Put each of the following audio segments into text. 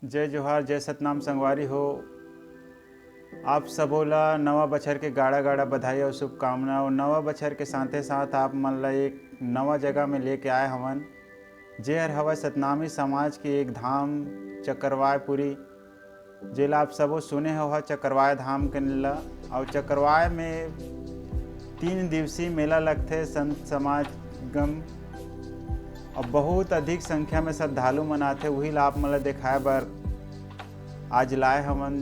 जय जोहार, जय सतनाम संगवारी हो। आप सबो ला नवा बछर के गाड़ा गाड़ा बधाई और शुभकामना। और नवा बछर के साथे साथ आप मन ला एक नवा जगह में लेके आए हवन, जेहर हवा सतनामी समाज के एक धाम चकरवायपुरी, जेला आप सबो सुने हो चकरवाय धाम के ला। और चकरवाय में 3 दिवसीय मेला लगथे संत समागम, और बहुत अधिक संख्या में श्रद्धालु मनाथे। वही ला आप मन ला दिखाए बर आज लाए हमन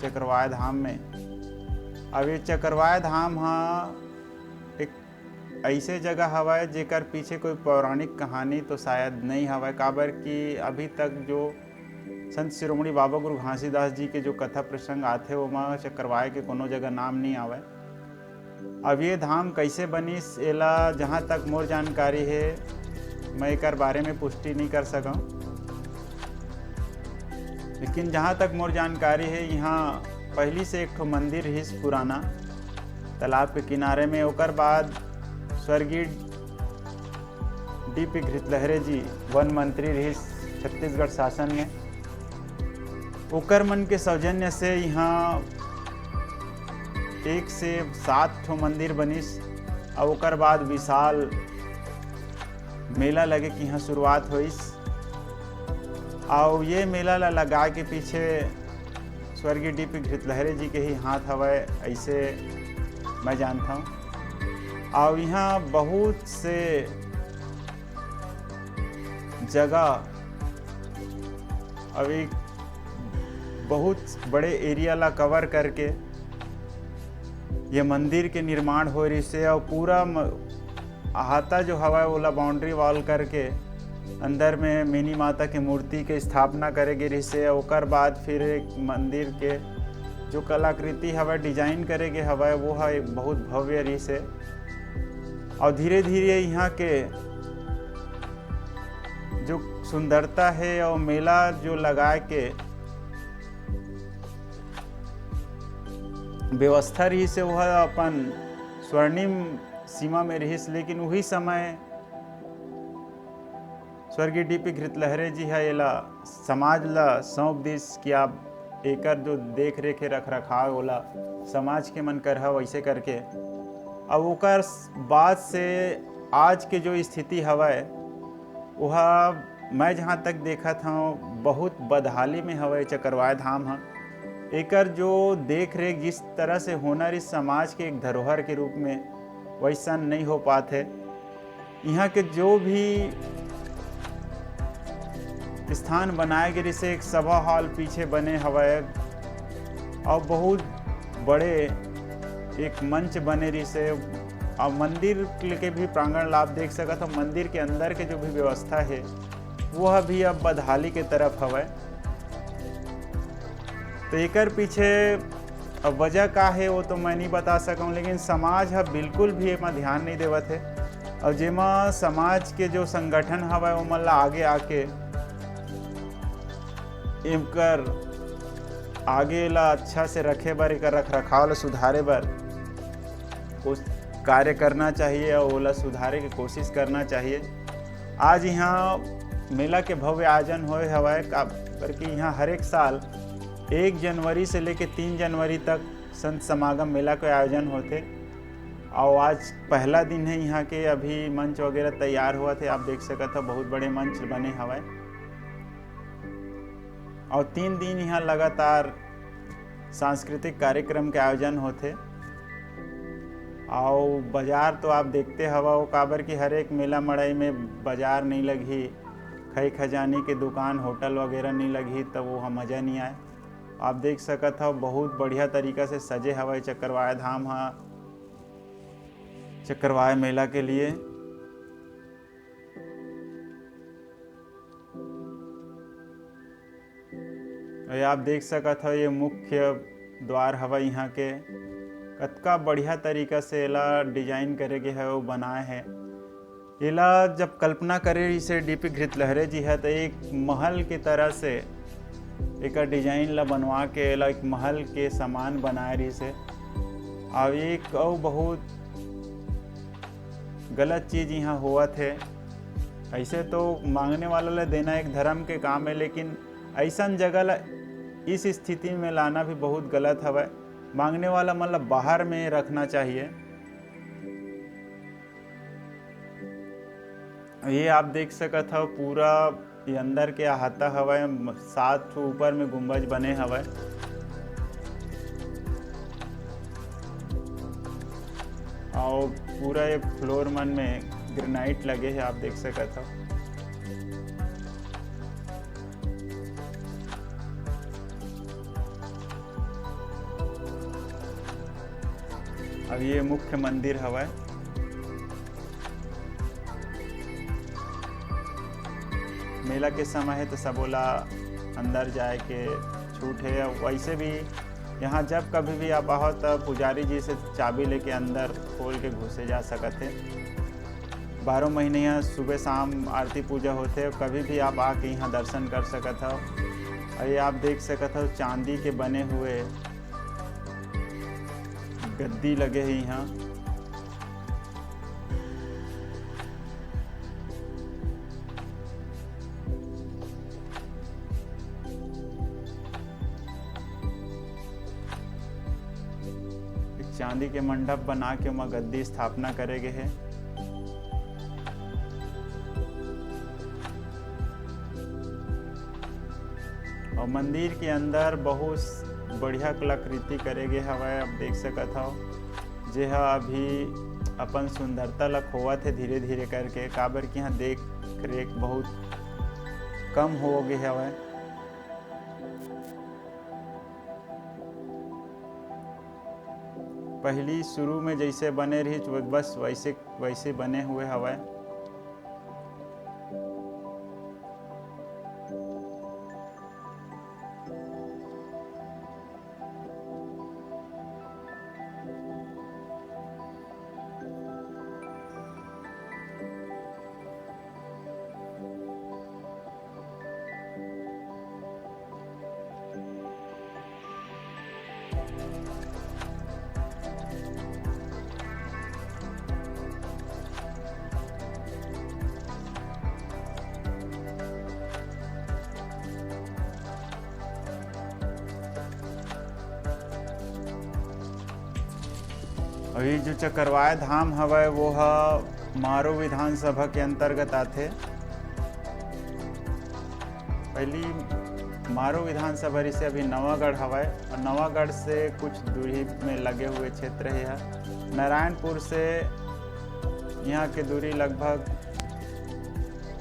चकरवाय धाम में। अब ये चकरवाय धाम एक ऐसे जगह हवय जेकर पीछे कोई पौराणिक कहानी तो शायद नहीं हवय, काबर कि अभी तक जो संत शिरोमणि बाबा गुरु घासीदास जी के जो कथा प्रसंग आथे ओमा चकरवाय के कोनो जगह नाम नहीं आवय। अब ये धाम कैसे बनिस एला जहाँ तक मोर जानकारी है मैं एकर बारे में पुष्टि नहीं कर सकूं, लेकिन जहाँ तक मोर जानकारी है यहाँ पहली से एक ठो मंदिर रहिस पुराना तालाब के किनारे में। ओकर बाद स्वर्गीय डी.पी. घृतलहरे जी वन मंत्री रहिस छत्तीसगढ़ शासन में। ओकर मन के सौजन्य से यहाँ 1 से 7 ठो मंदिर बनिस। और ओकर बाद विशाल मेला लगे कि यहाँ शुरुआत होइस। और ये मेला ला लगा के पीछे स्वर्गीय डी.पी. घृतलहरे जी के ही हाथ हवय ऐसे मैं जानता हूँ। और यहाँ बहुत से जगह अभी बहुत बड़े एरिया ला कवर करके ये मंदिर के निर्माण हो रही से। और पूरा अहाता जो हवा ओला बाउंड्री वॉल करके अंदर में मिनी माता की मूर्ति के स्थापना करेगी रही से। ओकर बाद फिर एक मंदिर के जो कलाकृति हवा डिजाइन करेगे हवा वो है बहुत भव्य रही से। और धीरे धीरे यहाँ के जो सुंदरता है और मेला जो लगाए के व्यवस्था रही से वह अपन स्वर्णिम सीमा में रहीस। लेकिन वही समय स्वर्गीय डी.पी. घृतलहरे जी है एला समाज ला सौंप दिस कि आप एकर जो देख रेख रख रखाव ओला समाज के मन कर वैसे करके। अब ओकर बाद से आज के जो स्थिति हवय वह मैं जहाँ तक देखा था बहुत बदहाली में हवय चकरवाय धाम है। एकर जो देख रेख जिस तरह से होना रही समाज के एक धरोहर के रूप में वैसा नहीं हो पाते। यहाँ के जो भी स्थान बनाए गए जैसे एक सभा हॉल पीछे बने हवय और बहुत बड़े एक मंच बने रही से। और मंदिर के भी प्रांगण लाभ देख सका था। मंदिर के अंदर के जो भी व्यवस्था है वह भी अब बदहाली के तरफ हवय। तो एकर पीछे अब वजह का है वो तो मैं नहीं बता सकूं, लेकिन समाज अब बिल्कुल भी एमा ध्यान नहीं देवत है। और जेमा समाज के जो संगठन हवय वो मन ला आगे आके एकर आगे ला अच्छा से रखे बर एकर रख रखाव ला सुधारे बर कुछ कार्य करना चाहिए और ओला सुधारे की कोशिश करना चाहिए। आज यहाँ मेला के भव्य आयोजन होए हवय करके यहाँ हर एक साल 1 जनवरी से लेकर 3 जनवरी तक संत समागम मेला का आयोजन होते। और आज पहला दिन है यहाँ के। अभी मंच वगैरह तैयार हुआ थे, आप देख सकते हो बहुत बड़े मंच बने हवय। और 3 दिन यहाँ लगातार सांस्कृतिक कार्यक्रम के आयोजन होते। और बाजार तो आप देखते हवा वो काबर की हर एक मेला मड़ई में बाजार नहीं लगी, खई खजानी के दुकान होटल वगैरह नहीं लगी, तब वो मज़ा नहीं आए। आप देख सकत हो बहुत बढ़िया तरीका से सजे हवाई चकरवाय धाम चकरवाय मेला के लिए। और आप देख सकत हो ये मुख्य द्वार हवा यहाँ के कतका बढ़िया तरीका से एला डिजाइन करे के है वो बनाए हैं। एला जब कल्पना करे इसे डी.पी. घृतलहरे जी है तो एक महल की तरह से एक डिजाइन ला बनवा के एला एक महल के समान बनाए रही से। और एक और बहुत गलत चीज़ यहाँ हुआ थे। ऐसे तो मांगने वाला ले देना एक धर्म के काम है, लेकिन ऐसन जगह ला इस स्थिति में लाना भी बहुत गलत हवय। मांगने वाला मतलब बाहर में रखना चाहिए। ये आप देख सकत हो पूरा ये अंदर के अहाता हवय। 7 ठो ऊपर में गुंबज बने हवय। और पूरा ये फ्लोर मन में ग्रेनाइट लगे है, आप देख सकत हो। अब ये मुख्य मंदिर हवय। मेला के समय है तो सबोला अंदर जाए के छूट है। वैसे भी यहाँ जब कभी भी आप आओ तब पुजारी जी से चाबी लेके अंदर खोल के घुसे जा सकते हैं। 12 महीने यहाँ सुबह शाम आरती पूजा होते हैं। कभी भी आप आके यहाँ दर्शन कर सकते हो। और ये आप देख सकते हो चांदी के बने हुए गद्दी लगे हैं यहाँ। चांदी के मंडप बना के वहाँ गद्दी स्थापना करे गए है। और मंदिर के अंदर बहुत बढ़िया कलाकृति करे गए हवय। आप देख सकत हो जे हा अभी अपन सुंदरता ला खोवत है धीरे धीरे करके। काबर की यहाँ देख रेख बहुत कम हो गए हवय। पहली शुरू में जैसे बने रही बस वैसे बने हुए हवय। अभी जो चकरवाय धाम हवय वो ह मारो विधानसभा के अंतर्गत आथे। पहली मारो विधानसभा से अभी नवागढ़ हवय। और नवागढ़ से कुछ दूरी में लगे हुए क्षेत्र है यह। नारायणपुर से यहाँ की दूरी लगभग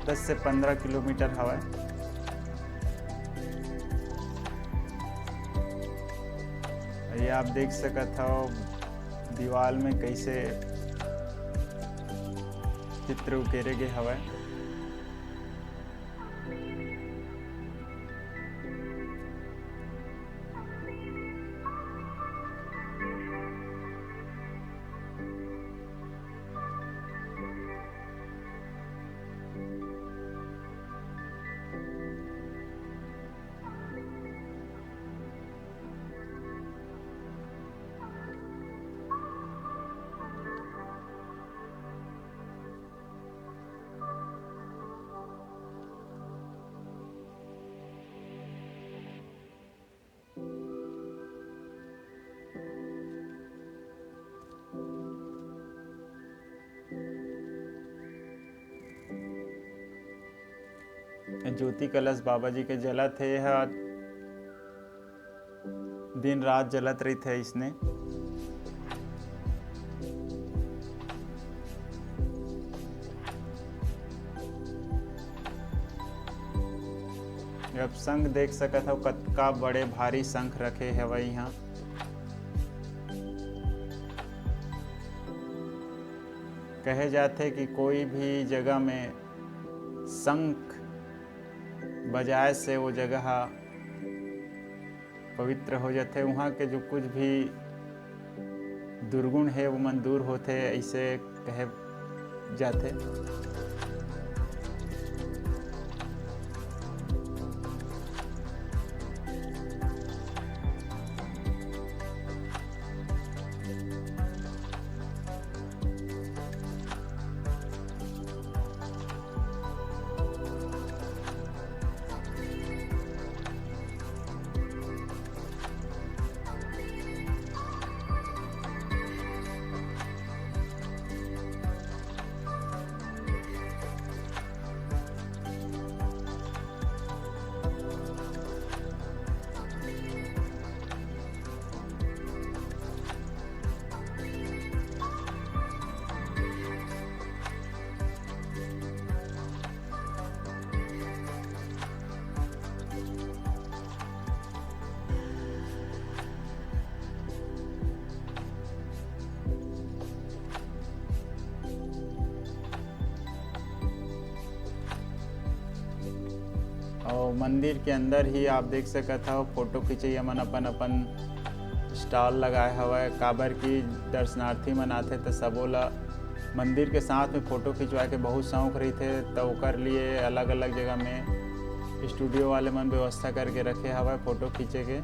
10 से 15 किलोमीटर हवय। ये आप देख सकते हो दीवार में कैसे चित्र उकेरे गए हवय। ज्योति कलश बाबा जी के जलत है। यह दिन रात जलत रही थे इसने। अब शंख देख सकत हो कतका बड़े भारी शंख रखे हवय यहाँ। कहे जाते कि कोई भी जगह में शंख बजाए से वो जगह पवित्र हो जाते। वहाँ के जो कुछ भी दुर्गुण है वो मन दूर होते, ऐसे कहे जाते। मंदिर के अंदर ही आप देख सकत हो फोटो खिंचैया मन अपन अपन स्टॉल लगाए हवय। काबर की दर्शनार्थी मन आथे तो सबो ला मंदिर के साथ में फ़ोटो खिंचवाए के बहुत शौक रहिथे, तो ओकर लिए अलग अलग जगह में स्टूडियो वाले मन व्यवस्था करके रखे हवय फ़ोटो खींचे के।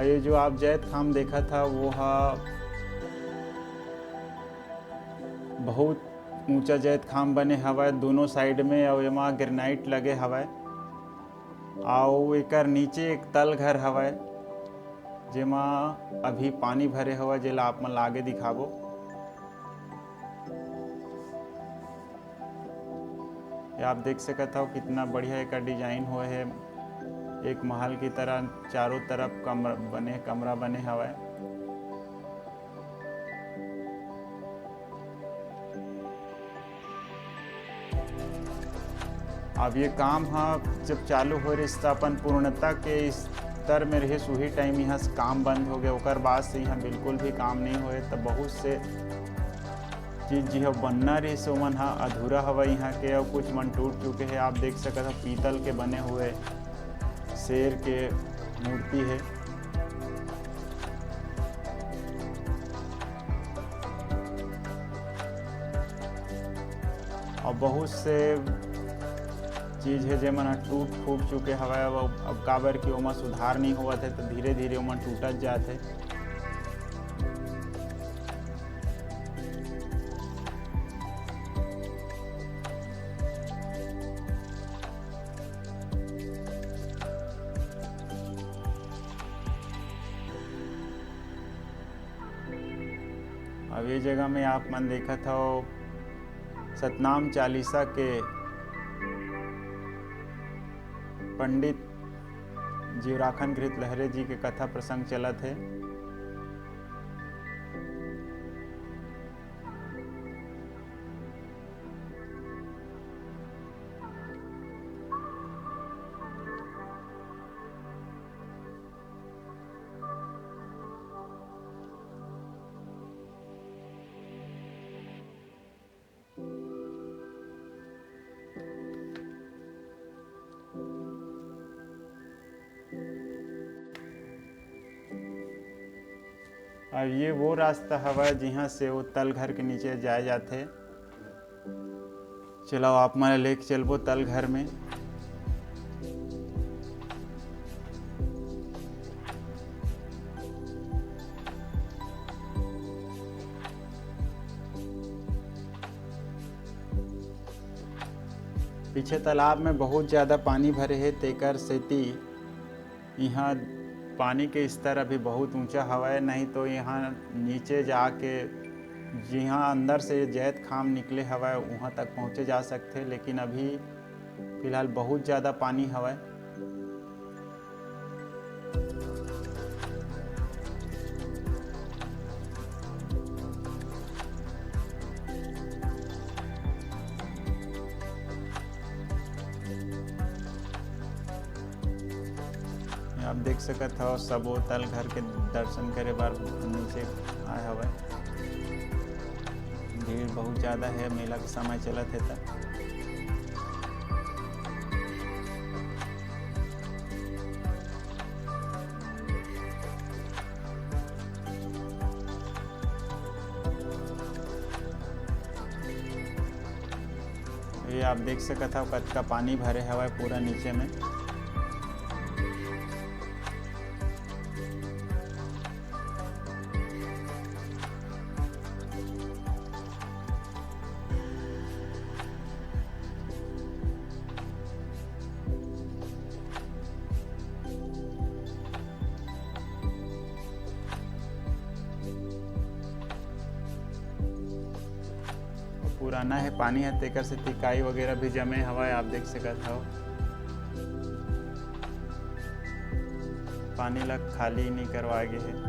ये जो आप जैत खाम देखा था वो बहुत ऊंचा जैत खाम बने हवय दोनों साइड में, और एमा ग्रेनाइट लगे हवय। और एकर नीचे एक तल घर हवय जेमा अभी पानी भरे हवय, जेला आप मन आगे दिखाबो। आप देख सकत हो कितना बढ़िया एक डिजाइन हुए है। एक महल की तरह चारों तरफ कमरा बने हवय। अब ये काम जब चालू हो रही तो अपन पूर्णता के स्तर में रहे उही टाइम यहाँ से काम बंद हो गया। ओकर बाद से यहाँ बिल्कुल भी काम नहीं हुए, तो बहुत से चीज जी बनना रही सो मन अधूरा हवा यहाँ के, और कुछ मन टूट चुके हैं। आप देख सकते हो पीतल के बने हुए शेर के मूर्ति है। और बहुत से चीज है जे मन टूट फूट चुके हवा। अब काबर की ओमा सुधार नहीं हुआ थे, तो धीरे धीरे ओमन टूटत जाते। अब ये जगह में आप मन देखत हो सतनाम चालीसा के पंडित जीवराखन घृत लहरे जी के कथा प्रसंग चलत है। और ये वो रास्ता हवा जहाँ से वो तल घर के नीचे जाए जाते। चलो आप मारे लेके चलबो तल घर में। पीछे तालाब में बहुत ज़्यादा पानी भरे है, तेकर सेती यहाँ पानी के स्तर अभी बहुत ऊंचा हवा है। नहीं तो यहाँ नीचे जाके जहाँ अंदर से जैत खाम निकले हवा है वहाँ तक पहुँचे जा सकते, लेकिन अभी फिलहाल बहुत ज़्यादा पानी हवा है। आप देख सकत हो सब तल घर के दर्शन करे बार नीचे आए हवे। भीड़ बहुत ज़्यादा है, मेला का समय चलत है तब। ये आप देख सकत हो कतका पानी भरे हवा पूरा नीचे में। पुराना है पानी है, तेकर से तिकाई वगैरह भी जमे हवा है। आप देख सकत हो पानी ला खाली नहीं करवाए गए है।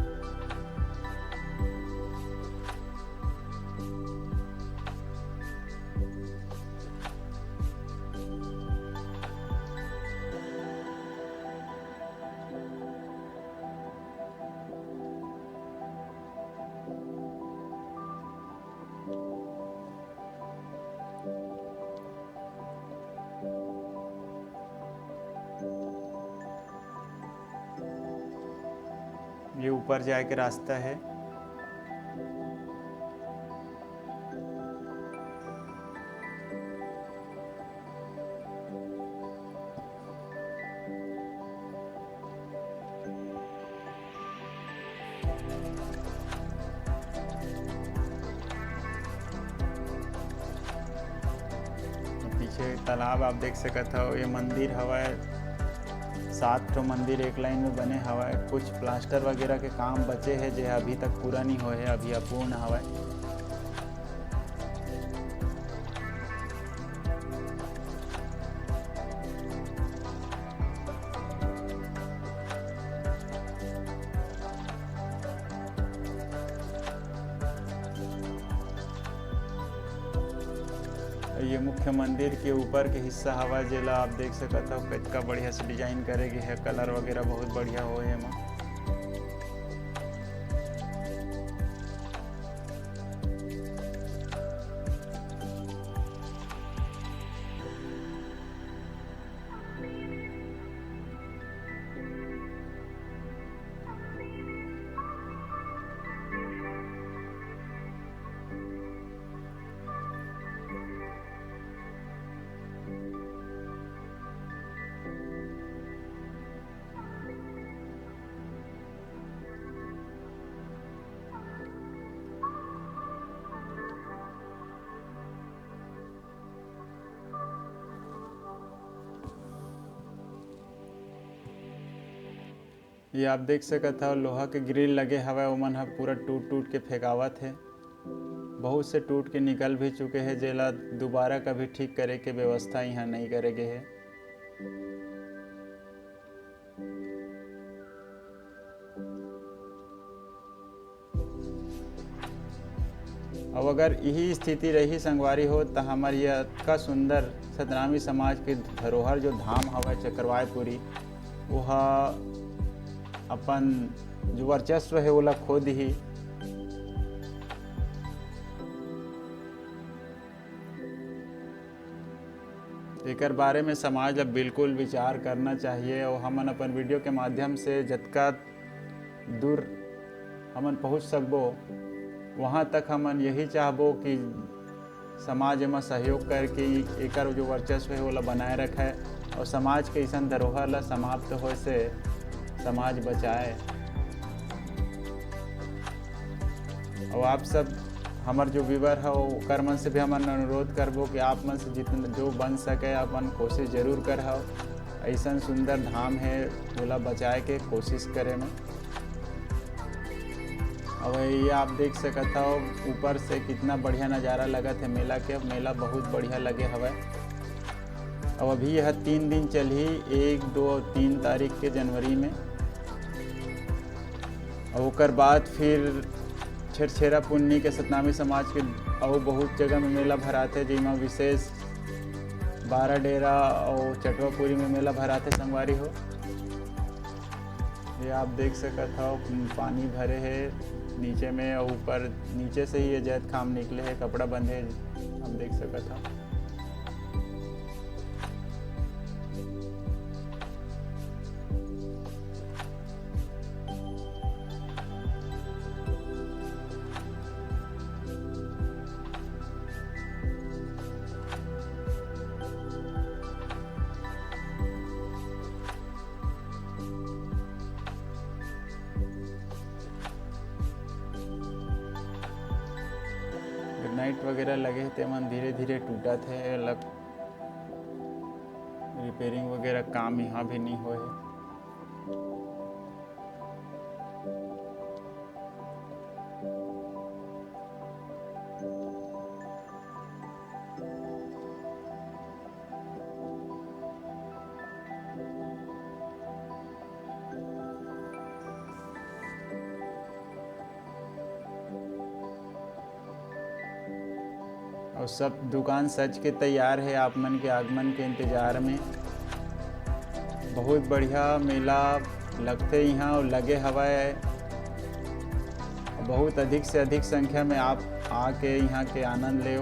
ये ऊपर जाए के रास्ता है। पीछे तालाब आप देख सकत हो। ये मंदिर हवा 7 ठो मंदिर एक लाइन में बने हवा। कुछ प्लास्टर वगैरह के काम बचे हैं जो अभी तक पूरा नहीं हुए है, अभी अपूर्ण हवा। ये मुख्य मंदिर के ऊपर के हिस्सा हवा जेला आप देख सकत हो कितना बढ़िया से डिजाइन करे गए है। कलर वगैरह बहुत बढ़िया हो है एमा। ये आप देख सकत हो लोहा के ग्रिल लगे हवा, ओमन ह पूरा टूट टूट के फेंकावत है। बहुत से टूट के निकल भी चुके हैं, जेला दोबारा कभी ठीक करे के व्यवस्था यहाँ नहीं करे गए है। अब अगर यही स्थिति रही संगवारी हो तो हमार ये अतका सुंदर सतनामी समाज के धरोहर जो धाम हवा चक्रवायपुरी, वह अपन जो वर्चस्व है ओला खो दी। एकर बारे में समाज ला बिल्कुल विचार करना चाहिए और हमन अपन वीडियो के माध्यम से जतका दूर हमन पहुंच सकबो वहाँ तक हमन यही चाहबो कि समाज में सहयोग करके एकर जो वर्चस्व है ओला बनाए रखे और समाज के ऐसा धरोहर ला समाप्त होए से समाज बचाए। और आप सब हमार जो व्यूवर है ओकर मन से भी हमन अनुरोध करबो कि आप मन से जितना जो बन सके अपन कोशिश जरूर कर हो। ऐसा सुंदर धाम है ओला बचाए के कोशिश करे में। अब ये आप देख सकत हो ऊपर से कितना बढ़िया नज़ारा लगत है मेला के। मेला बहुत बढ़िया लगे हवा। अब अभी यह 3 दिन चली, 1, 2 और 3 तारीख के जनवरी में। और ओकर बाद फिर छेरछेरा पुन्नी के सतनामी समाज के और बहुत जगह में मेला भराते, जिसमें विशेष 12 डेरा और चटवापुरी में मेला भराते संगवारी हो। ये आप देख सकत हो पानी भरे है नीचे में और ऊपर नीचे से ही ये जैत खाम निकले है, कपड़ा बंधे आप देख सकत हो। नाइट वगैरह लगे थे मन धीरे धीरे टूटा थे। अलग रिपेयरिंग वगैरह काम यहाँ भी नहीं हुए। और सब दुकान सज के तैयार है आप मन के आगमन के इंतज़ार में। बहुत बढ़िया मेला लगते यहाँ और लगे हवा है। बहुत अधिक से अधिक संख्या में आप आके यहाँ के आनंद ले।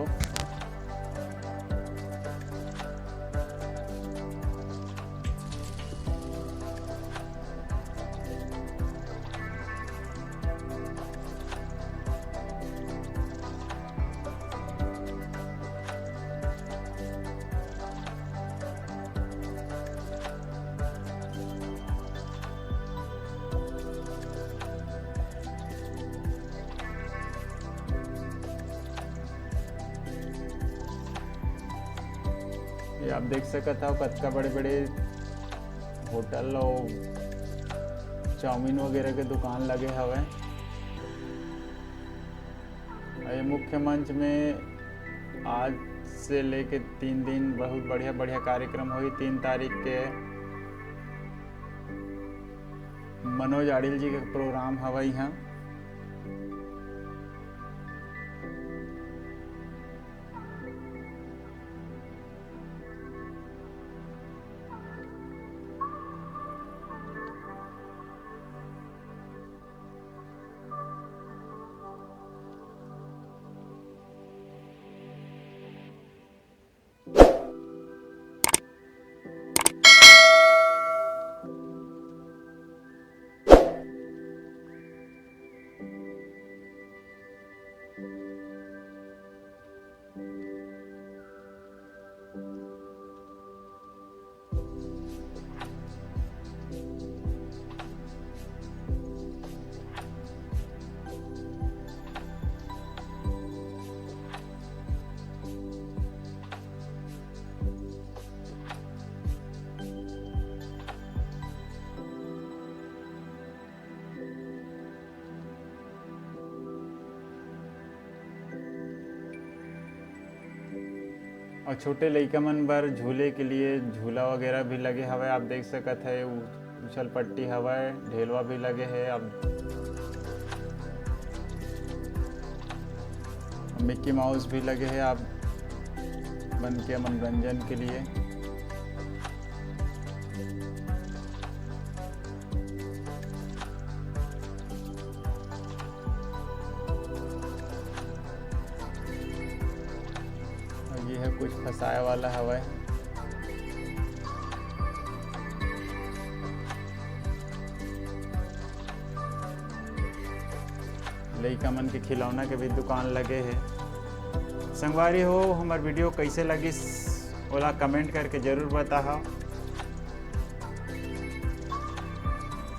आप देख सकत हो कतका बड़े बड़े होटल और चाउमीन वगैरह के दुकान लगे हवे। ये मुख्य मंच में आज से लेके 3 दिन बहुत बढ़िया बढ़िया कार्यक्रम हुई। 3 तारीख के मनोज आडिल जी के प्रोग्राम हवा यहाँ। और छोटे लइका मन बर झूले के लिए झूला वगैरह भी लगे हवे। आप देख सकत है उछल पट्टी हवे, ढेलवा भी लगे है। अब मिक्की माउस भी लगे हैं आप बन के मनोरंजन के लिए। ये है कुछ फसाए वाला हवा। लइका मन के खिलौना के भी दुकान लगे है। संगवारी हो हमार वीडियो कैसे लगी ओला कमेंट करके जरूर बताओ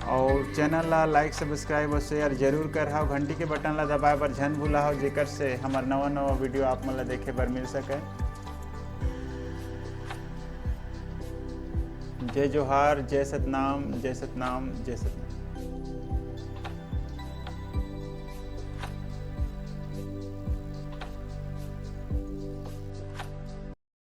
और चैनल ला लाइक सब्सक्राइब और शेयर जरूर करहाओ। घंटी के बटन ला दबाए बर झन भूलाओ जेकर से हमार नवा वीडियो आप मन ला देखे बर मिल सके। जय जोहार, जय सतनाम, जय सतनाम, जय सतनाम।